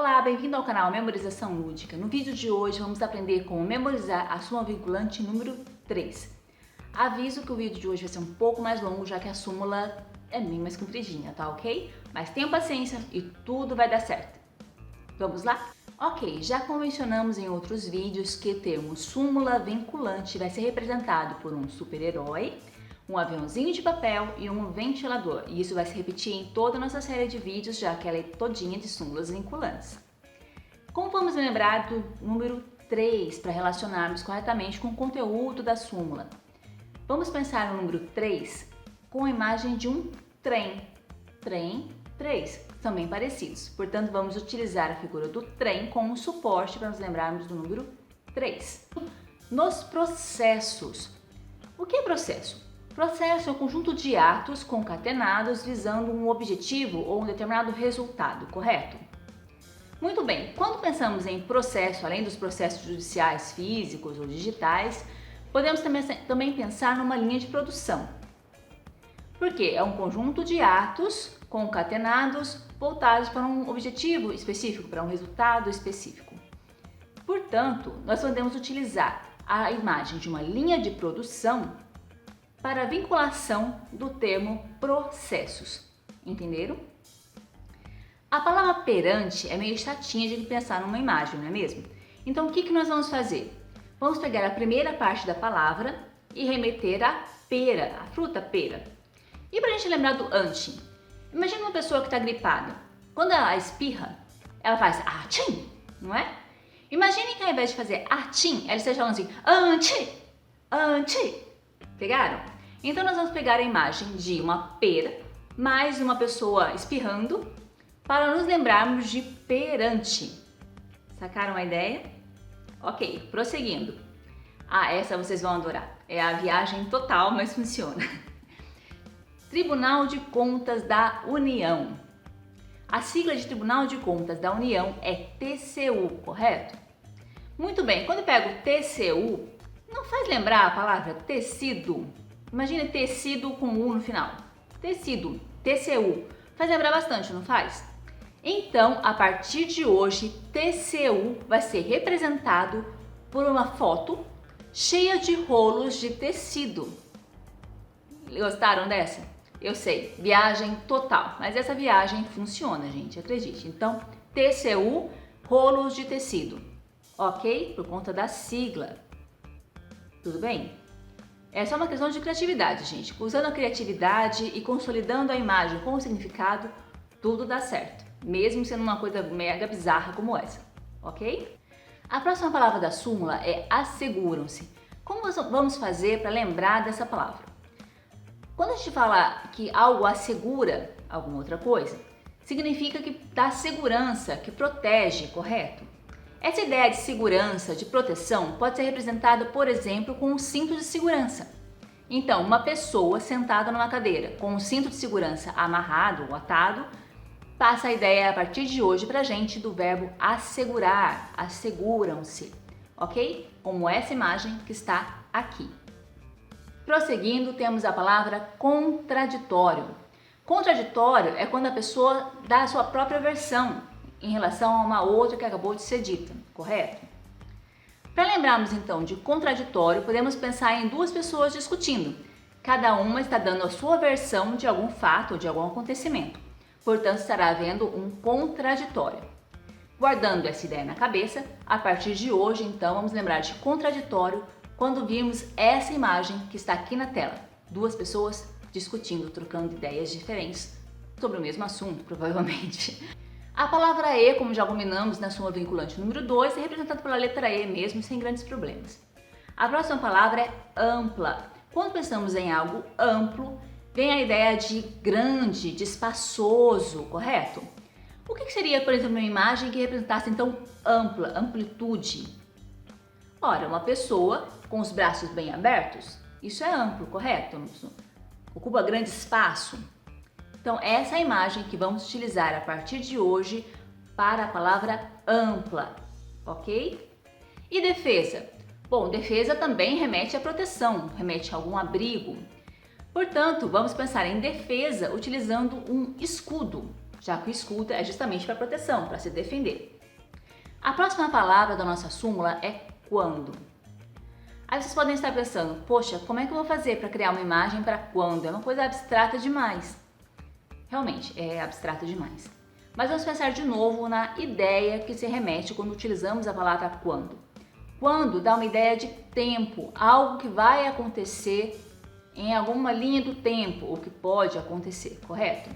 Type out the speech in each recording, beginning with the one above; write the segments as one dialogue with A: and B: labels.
A: Olá, bem-vindo ao canal Memorização Lúdica. No vídeo de hoje vamos aprender como memorizar a súmula vinculante número 3. Aviso que o vídeo de hoje vai ser um pouco mais longo, já que a súmula é bem mais compridinha, tá ok? Mas tenha paciência e tudo vai dar certo. Vamos lá? Ok, já convencionamos em outros vídeos que o termo súmula vinculante vai ser representado por um super-herói, um aviãozinho de papel e um ventilador. E isso vai se repetir em toda a nossa série de vídeos, já que ela é todinha de súmulas vinculantes. Como vamos lembrar do número 3 para relacionarmos corretamente com o conteúdo da súmula? Vamos pensar no número 3 com a imagem de um trem. Trem, 3, são bem parecidos. Portanto, vamos utilizar a figura do trem como suporte para nos lembrarmos do número 3. Nos processos. O que é processo? Processo é um conjunto de atos concatenados visando um objetivo ou um determinado resultado, correto? Muito bem, quando pensamos em processo, além dos processos judiciais físicos ou digitais, podemos também pensar numa linha de produção. Porque é um conjunto de atos concatenados voltados para um objetivo específico, para um resultado específico. Portanto, nós podemos utilizar a imagem de uma linha de produção para a vinculação do termo processos. Entenderam? A palavra perante é meio chatinha de pensar numa imagem, não é mesmo? Então, o que nós vamos fazer? Vamos pegar a primeira parte da palavra e remeter a pera, a fruta pera. E para a gente lembrar do ante, imagina uma pessoa que está gripada. Quando ela espirra, ela faz atim, não é? Imagine que ao invés de fazer atim, ela esteja falando assim, ante, ante. Pegaram? Então nós vamos pegar a imagem de uma pera mais uma pessoa espirrando para nos lembrarmos de perante. Sacaram a ideia? Ok, prosseguindo. Essa vocês vão adorar. É a viagem total, mas funciona. Tribunal de Contas da União. A sigla de Tribunal de Contas da União é TCU, correto? Muito bem, quando eu pego TCU, não faz lembrar a palavra tecido? Imagina tecido com U no final. Tecido, TCU. Faz lembrar bastante, não faz? Então, a partir de hoje, TCU vai ser representado por uma foto cheia de rolos de tecido. Gostaram dessa? Eu sei, viagem total. Mas essa viagem funciona, gente, acredite. Então, TCU, rolos de tecido. Ok? Por conta da sigla. Tudo bem? É só uma questão de criatividade, gente. Usando a criatividade e consolidando a imagem com o significado, tudo dá certo. Mesmo sendo uma coisa mega bizarra como essa, ok? A próxima palavra da súmula é asseguram-se. Como vamos fazer para lembrar dessa palavra? Quando a gente fala que algo assegura alguma outra coisa, significa que dá segurança, que protege, correto? Essa ideia de segurança, de proteção, pode ser representada, por exemplo, com um cinto de segurança. Então, uma pessoa sentada numa cadeira com um cinto de segurança amarrado ou atado, passa a ideia a partir de hoje pra gente do verbo assegurar, asseguram-se, ok? Como essa imagem que está aqui. Prosseguindo, temos a palavra contraditório. Contraditório é quando a pessoa dá a sua própria versão em relação a uma outra que acabou de ser dita, correto? Para lembrarmos então de contraditório, podemos pensar em duas pessoas discutindo. Cada uma está dando a sua versão de algum fato ou de algum acontecimento. Portanto, estará havendo um contraditório. Guardando essa ideia na cabeça, a partir de hoje, então, vamos lembrar de contraditório quando virmos essa imagem que está aqui na tela. Duas pessoas discutindo, trocando ideias diferentes sobre o mesmo assunto, provavelmente. A palavra E, como já combinamos na súmula vinculante número 2, é representada pela letra E mesmo, sem grandes problemas. A próxima palavra é ampla. Quando pensamos em algo amplo, vem a ideia de grande, de espaçoso, correto? O que seria, por exemplo, uma imagem que representasse então ampla, amplitude? Ora, uma pessoa com os braços bem abertos, isso é amplo, correto? Ocupa grande espaço. Então, essa é a imagem que vamos utilizar a partir de hoje para a palavra ampla, ok? E defesa? Bom, defesa também remete à proteção, remete a algum abrigo. Portanto, vamos pensar em defesa utilizando um escudo. já que o escuta é justamente para proteção, para se defender. A próxima palavra da nossa súmula é quando. Aí vocês podem estar pensando, poxa, como é que eu vou fazer para criar uma imagem para quando? É uma coisa abstrata demais. Realmente, é abstrato demais. Mas vamos pensar de novo na ideia que se remete quando utilizamos a palavra quando. Quando dá uma ideia de tempo, algo que vai acontecer em alguma linha do tempo, ou que pode acontecer, correto?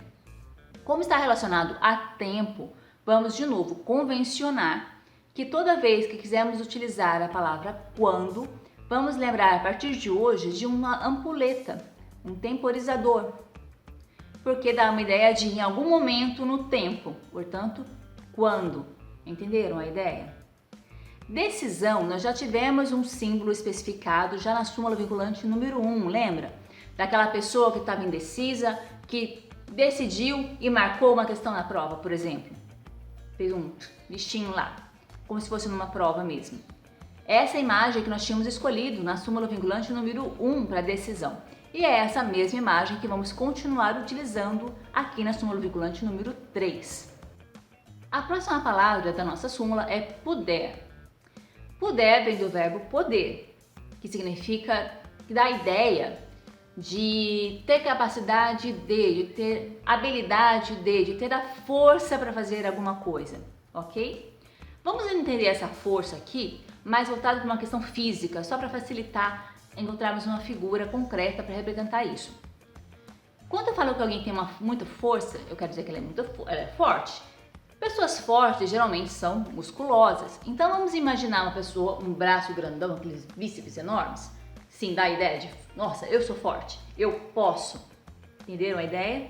A: Como está relacionado a tempo, vamos de novo convencionar que toda vez que quisermos utilizar a palavra quando, vamos lembrar a partir de hoje de uma ampulheta, um temporizador, porque dá uma ideia de em algum momento no tempo, portanto, quando. Entenderam a ideia? Decisão, nós já tivemos um símbolo especificado já na súmula vinculante número 1, lembra? Daquela pessoa que estava indecisa, que decidiu e marcou uma questão na prova, por exemplo. Fez um listinho lá, como se fosse numa prova mesmo. Essa imagem que nós tínhamos escolhido na súmula vinculante número 1 para decisão. E é essa mesma imagem que vamos continuar utilizando aqui na súmula vinculante número 3. A próxima palavra da nossa súmula é puder. Puder vem do verbo poder, que significa, que dá a ideia de ter capacidade de ter habilidade de ter a força para fazer alguma coisa, ok? Vamos entender essa força aqui, mais voltado para uma questão física, só para facilitar encontrarmos uma figura concreta para representar isso. Quando eu falo que alguém tem muita força, eu quero dizer que ela é forte. Pessoas fortes geralmente são musculosas, então vamos imaginar uma pessoa, um braço grandão, aqueles bíceps enormes. Sim, dá a ideia de, nossa, eu sou forte, eu posso. Entenderam a ideia?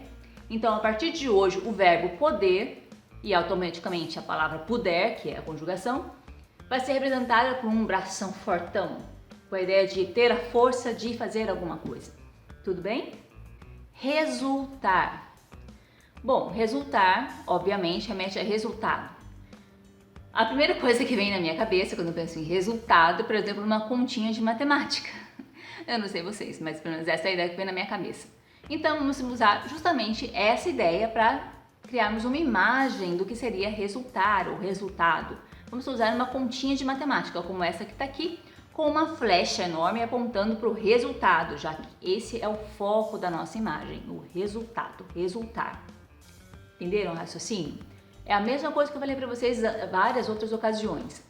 A: Então, a partir de hoje, o verbo poder e automaticamente a palavra puder, que é a conjugação, vai ser representada por um bração fortão, com a ideia de ter a força de fazer alguma coisa. Tudo bem? Resultar. Bom, resultar, obviamente, remete a resultado. A primeira coisa que vem na minha cabeça quando eu penso em resultado, por exemplo, uma continha de matemática. Eu não sei vocês, mas pelo menos essa é a ideia que vem na minha cabeça. Então, vamos usar justamente essa ideia para criarmos uma imagem do que seria resultar ou resultado. Vamos usar uma continha de matemática, como essa que está aqui, com uma flecha enorme apontando para o resultado, já que esse é o foco da nossa imagem, o resultado, resultar. Entenderam o raciocínio? É a mesma coisa que eu falei para vocês em várias outras ocasiões.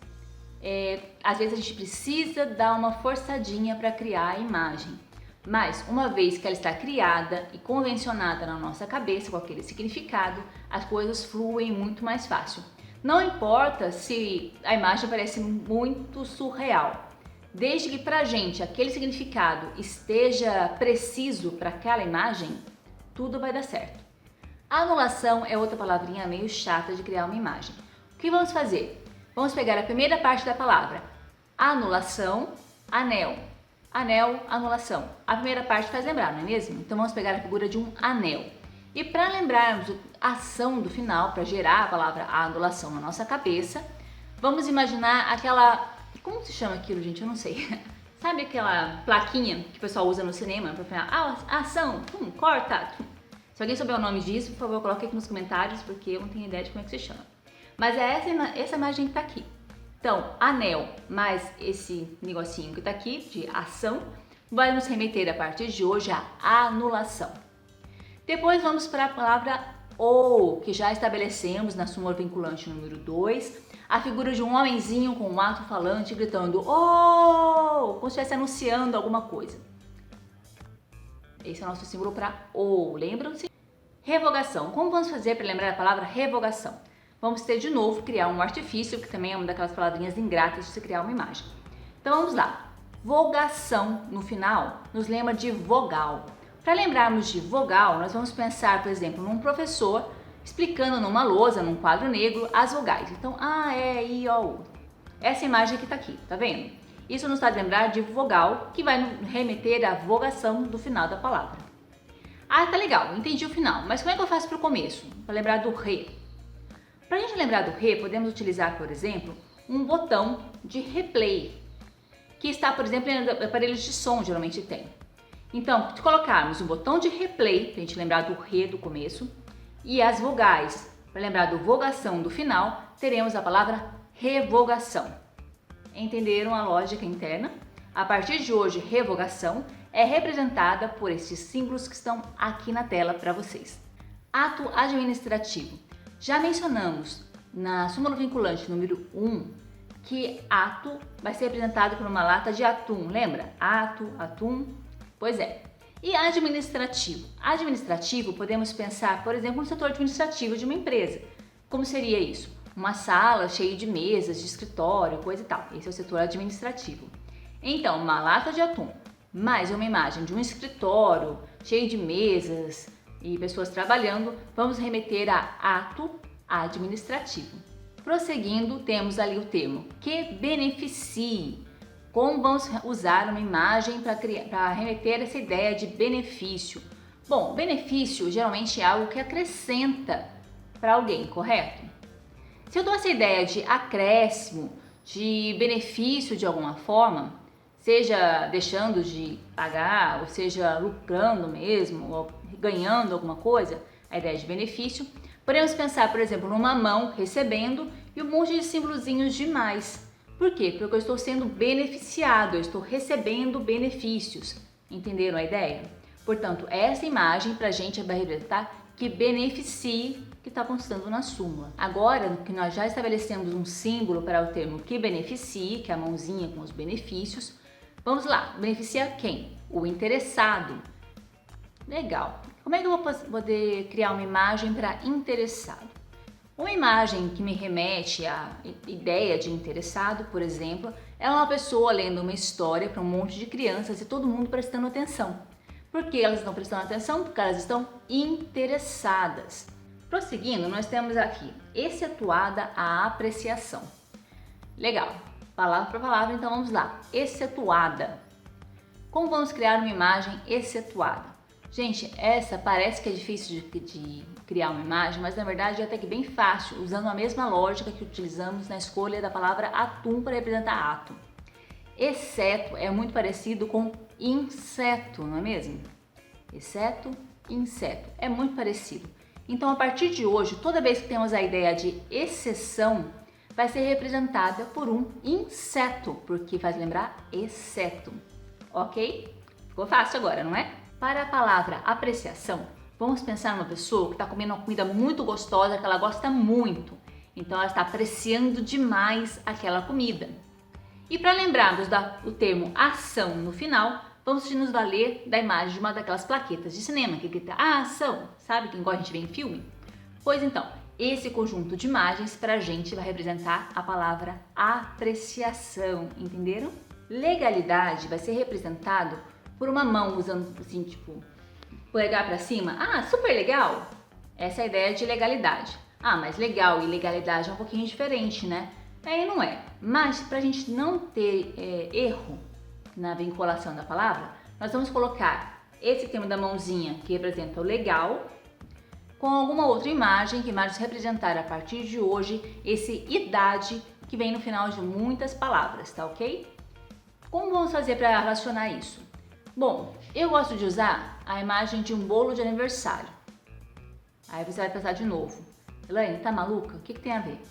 A: Às vezes a gente precisa dar uma forçadinha para criar a imagem, mas uma vez que ela está criada e convencionada na nossa cabeça com aquele significado, as coisas fluem muito mais fácil. Não importa se a imagem parece muito surreal, desde que para a gente aquele significado esteja preciso para aquela imagem, tudo vai dar certo. Anulação é outra palavrinha meio chata de criar uma imagem. O que vamos fazer? Vamos pegar a primeira parte da palavra, anulação, anel. Anel, anulação. A primeira parte faz lembrar, não é mesmo? Então vamos pegar a figura de um anel. E para lembrarmos a ação do final, para gerar a palavra anulação na nossa cabeça, vamos imaginar aquela... Como se chama aquilo, gente? Eu não sei. Sabe aquela plaquinha que o pessoal usa no cinema para falar ação, corta. Se alguém souber o nome disso, por favor, coloque aqui nos comentários, porque eu não tenho ideia de como é que se chama. Mas é essa imagem que está aqui. Então, anel mais esse negocinho que está aqui, de ação, vai nos remeter a partir de hoje à anulação. Depois vamos para a palavra ou, que já estabelecemos na súmula vinculante número 2, a figura de um homenzinho com um alto-falante gritando ou, como se estivesse anunciando alguma coisa. Esse é o nosso símbolo para ou, lembram-se? Revogação. Como vamos fazer para lembrar a palavra revogação? Vamos ter de novo criar um artifício, que também é uma daquelas palavrinhas ingratas de se criar uma imagem. Então vamos lá. Vogação no final nos lembra de vogal. Para lembrarmos de vogal, nós vamos pensar, por exemplo, num professor explicando numa lousa, num quadro negro, as vogais. Então, A, E, I, O, U. Essa imagem que está aqui, tá vendo? Isso nos faz lembrar de vogal, que vai remeter à vogação do final da palavra. Ah, tá legal, entendi o final, mas como é que eu faço para o começo? Para lembrar do re. Para a gente lembrar do re, podemos utilizar, por exemplo, um botão de replay, que está, por exemplo, em aparelhos de som, geralmente tem. Então, se colocarmos um botão de replay, para a gente lembrar do re do começo, E as vogais, para lembrar do vogação do final, teremos a palavra revogação. Entenderam a lógica interna? A partir de hoje, revogação é representada por esses símbolos que estão aqui na tela para vocês. Ato administrativo. Já mencionamos na súmula vinculante número 1 que ato vai ser representado por uma lata de atum, lembra? Ato, atum, pois é. E administrativo? Administrativo podemos pensar, por exemplo, no setor administrativo de uma empresa. Como seria isso? Uma sala cheia de mesas, de escritório, coisa e tal. Esse é o setor administrativo. Então, uma lata de atum, mais uma imagem de um escritório cheio de mesas e pessoas trabalhando, vamos remeter a ato administrativo. Prosseguindo, temos ali o termo que beneficie. Como vamos usar uma imagem para remeter essa ideia de benefício? Bom, benefício geralmente é algo que acrescenta para alguém, correto? Se eu dou essa ideia de acréscimo, de benefício de alguma forma, seja deixando de pagar, ou seja lucrando mesmo, ou ganhando alguma coisa, a ideia de benefício, podemos pensar, por exemplo, numa mão recebendo e um monte de símbolozinhos de mais. Por quê? Porque eu estou sendo beneficiado, eu estou recebendo benefícios. Entenderam a ideia? Portanto, essa imagem para a gente vai representar que beneficie, que está constando na súmula. Agora que nós já estabelecemos um símbolo para o termo que beneficie, que é a mãozinha com os benefícios, vamos lá, beneficia quem? O interessado. Legal. Como é que eu vou poder criar uma imagem para interessado? Uma imagem que me remete à ideia de interessado, por exemplo, é uma pessoa lendo uma história para um monte de crianças e todo mundo prestando atenção. Por que elas estão prestando atenção? Porque elas estão interessadas. Prosseguindo, nós temos aqui excetuada a apreciação. Legal, palavra por palavra, então vamos lá. Excetuada. Como vamos criar uma imagem excetuada? Gente, essa parece que é difícil de criar uma imagem, mas na verdade é até que bem fácil, usando a mesma lógica que utilizamos na escolha da palavra atum para representar ato. Exceto é muito parecido com inseto, não é mesmo? Exceto, inseto, é muito parecido. Então, a partir de hoje, toda vez que temos a ideia de exceção, vai ser representada por um inseto, porque faz lembrar exceto, ok? Ficou fácil agora, não é? Para a palavra apreciação, vamos pensar numa pessoa que está comendo uma comida muito gostosa, que ela gosta muito. Então, ela está apreciando demais aquela comida. E para lembrarmos do termo ação no final, vamos nos valer da imagem de uma daquelas plaquetas de cinema que grita ação. Sabe quem gosta de ver em filme? Pois então, esse conjunto de imagens para a gente vai representar a palavra apreciação, entenderam? Legalidade vai ser representado por uma mão usando assim, tipo, polegar para cima. Ah, super legal! Essa é a ideia de legalidade. Ah, mas legal e legalidade é um pouquinho diferente, né? Aí não é. Mas para a gente não ter erro na vinculação da palavra, nós vamos colocar esse termo da mãozinha que representa o legal com alguma outra imagem que vai representar a partir de hoje esse idade que vem no final de muitas palavras, tá ok? Como vamos fazer para relacionar isso? Bom, eu gosto de usar a imagem de um bolo de aniversário. Aí você vai pensar de novo. Elaine, tá maluca? O que tem a ver?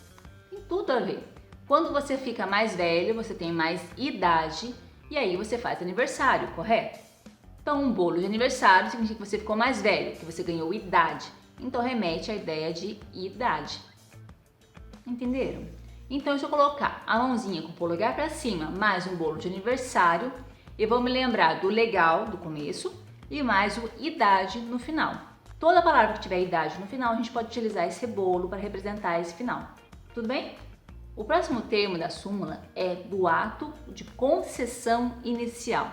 A: Tem tudo a ver. Quando você fica mais velho, você tem mais idade e aí você faz aniversário, correto? Então, um bolo de aniversário significa que você ficou mais velho, que você ganhou idade. Então, remete à ideia de idade. Entenderam? Então, se eu colocar a mãozinha com o polegar para cima, mais um bolo de aniversário, eu vou me lembrar do legal do começo e mais o idade no final. Toda palavra que tiver idade no final, a gente pode utilizar esse bolo para representar esse final. Tudo bem? O próximo termo da súmula é do ato de concessão inicial.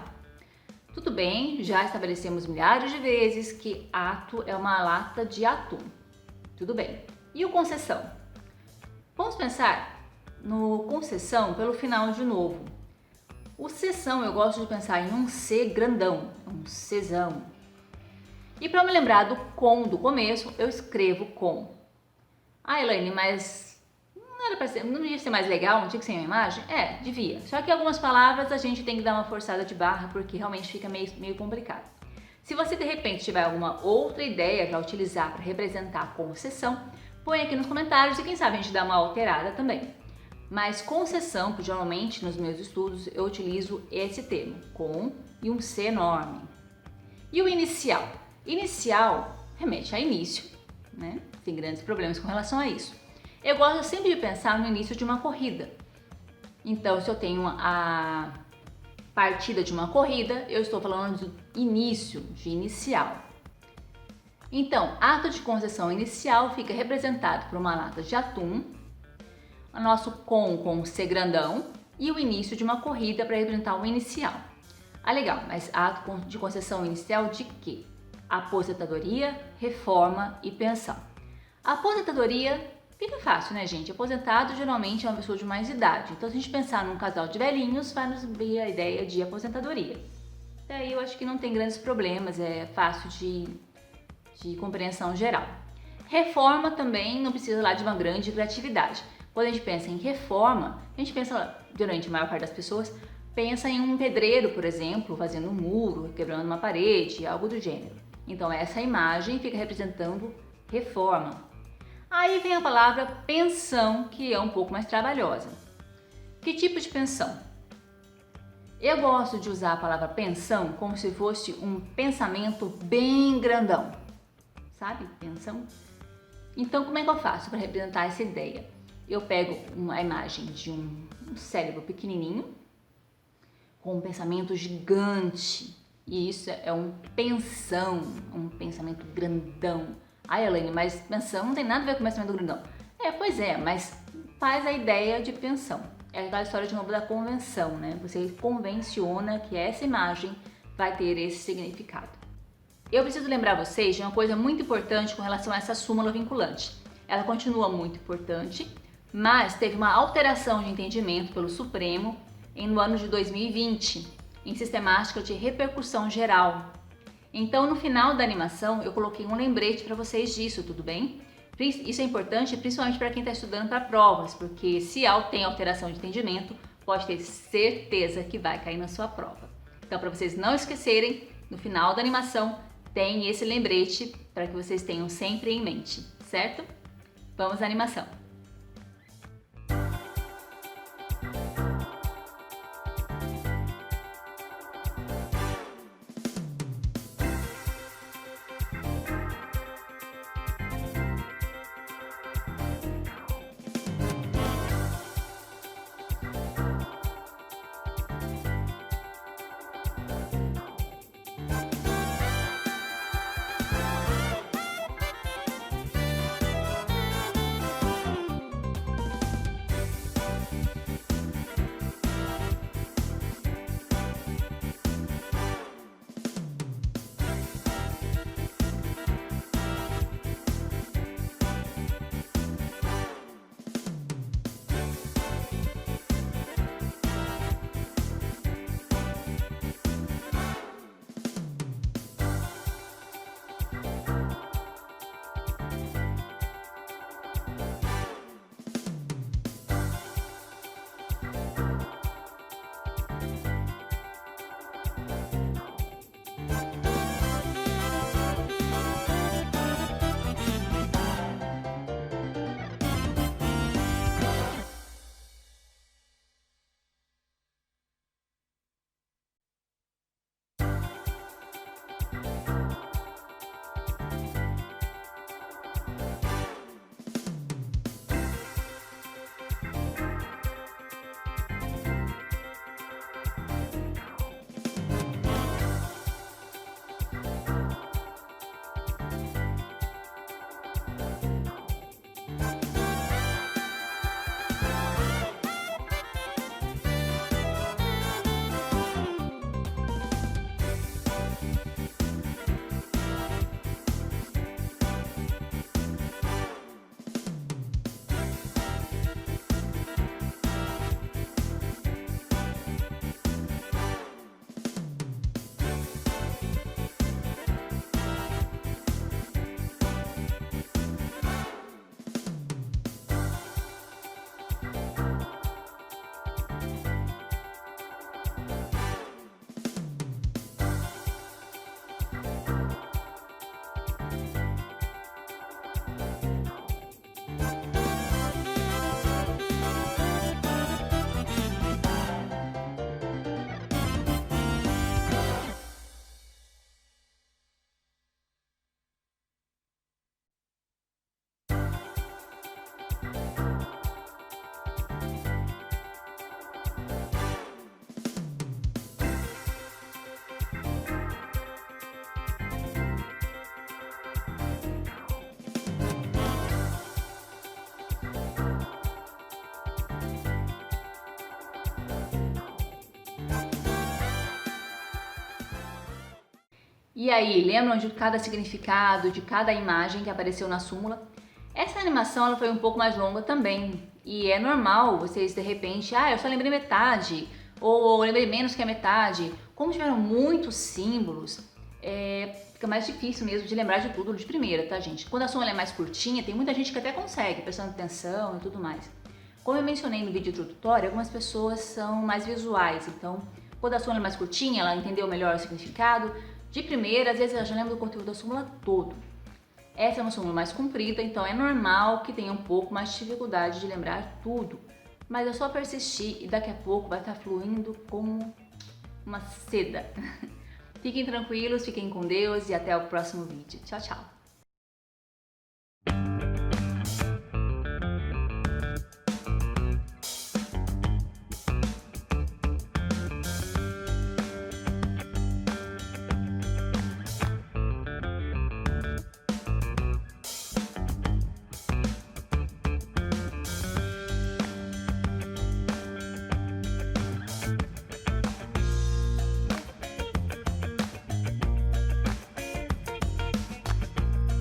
A: Tudo bem, já estabelecemos milhares de vezes que ato é uma lata de atum. Tudo bem. E o concessão? Vamos pensar no concessão pelo final de novo. O cessão eu gosto de pensar em um C grandão, um Czão. E para me lembrar do com do começo, eu escrevo com. Ah, Elaine, mas não devia ser mais legal, não tinha que ser uma imagem? É, devia. Só que algumas palavras a gente tem que dar uma forçada de barra porque realmente fica meio complicado. Se você de repente tiver alguma outra ideia para utilizar para representar a concessão, põe aqui nos comentários e quem sabe a gente dá uma alterada também. Mas concessão, que geralmente nos meus estudos eu utilizo esse termo, com e um C enorme. E o inicial? Inicial remete a início, né? Tem grandes problemas com relação a isso. Eu gosto sempre de pensar no início de uma corrida. Então, se eu tenho a partida de uma corrida, eu estou falando do início, de inicial. Então, ato de concessão inicial fica representado por uma lata de atum, o nosso com C grandão e o início de uma corrida para representar o inicial. Ah, legal, mas ato de concessão inicial de quê? Aposentadoria, reforma e pensão. A aposentadoria fica fácil, né, gente? Aposentado geralmente é uma pessoa de mais idade. Então, se a gente pensar num casal de velhinhos, vai nos vir a ideia de aposentadoria. Daí eu acho que não tem grandes problemas, é fácil de compreensão geral. Reforma também não precisa lá de uma grande criatividade. Quando a gente pensa em reforma, a gente pensa, geralmente a maior parte das pessoas, pensa em um pedreiro, por exemplo, fazendo um muro, quebrando uma parede, algo do gênero. Então essa imagem fica representando reforma. Aí vem a palavra pensão, que é um pouco mais trabalhosa. Que tipo de pensão? Eu gosto de usar a palavra pensão como se fosse um pensamento bem grandão. Sabe? Pensão? Então como é que eu faço para representar essa ideia? Eu pego uma imagem de um cérebro pequenininho com um pensamento gigante. E isso é um pensão, um pensamento grandão. Ai, Elaine, mas pensão não tem nada a ver com pensamento grandão. Pois é, mas faz a ideia de pensão. É aquela história de novo da convenção, né? Você convenciona que essa imagem vai ter esse significado. Eu preciso lembrar vocês de uma coisa muito importante com relação a essa súmula vinculante. Ela continua muito importante, mas teve uma alteração de entendimento pelo Supremo no ano de 2020, em sistemática de repercussão geral. Então, no final da animação, eu coloquei um lembrete para vocês disso, tudo bem? Isso é importante principalmente para quem está estudando para provas, porque se tem alteração de entendimento, pode ter certeza que vai cair na sua prova. Então, para vocês não esquecerem, no final da animação tem esse lembrete para que vocês tenham sempre em mente, certo? Vamos à animação! E aí, lembram de cada significado, de cada imagem que apareceu na súmula? Essa animação ela foi um pouco mais longa também, e é normal vocês de repente, eu só lembrei metade, ou lembrei menos que a metade. Como tiveram muitos símbolos, fica mais difícil mesmo de lembrar de tudo de primeira, tá, gente? Quando a súmula é mais curtinha, tem muita gente que até consegue, prestando atenção e tudo mais. Como eu mencionei no vídeo introdutório, algumas pessoas são mais visuais, então quando a súmula é mais curtinha, ela entendeu melhor o significado. De primeira, às vezes ela já lembra do conteúdo da súmula todo. Essa é uma súmula mais comprida, então é normal que tenha um pouco mais de dificuldade de lembrar tudo. Mas é só persistir e daqui a pouco vai estar fluindo como uma seda. Fiquem tranquilos, fiquem com Deus e até o próximo vídeo. Tchau, tchau!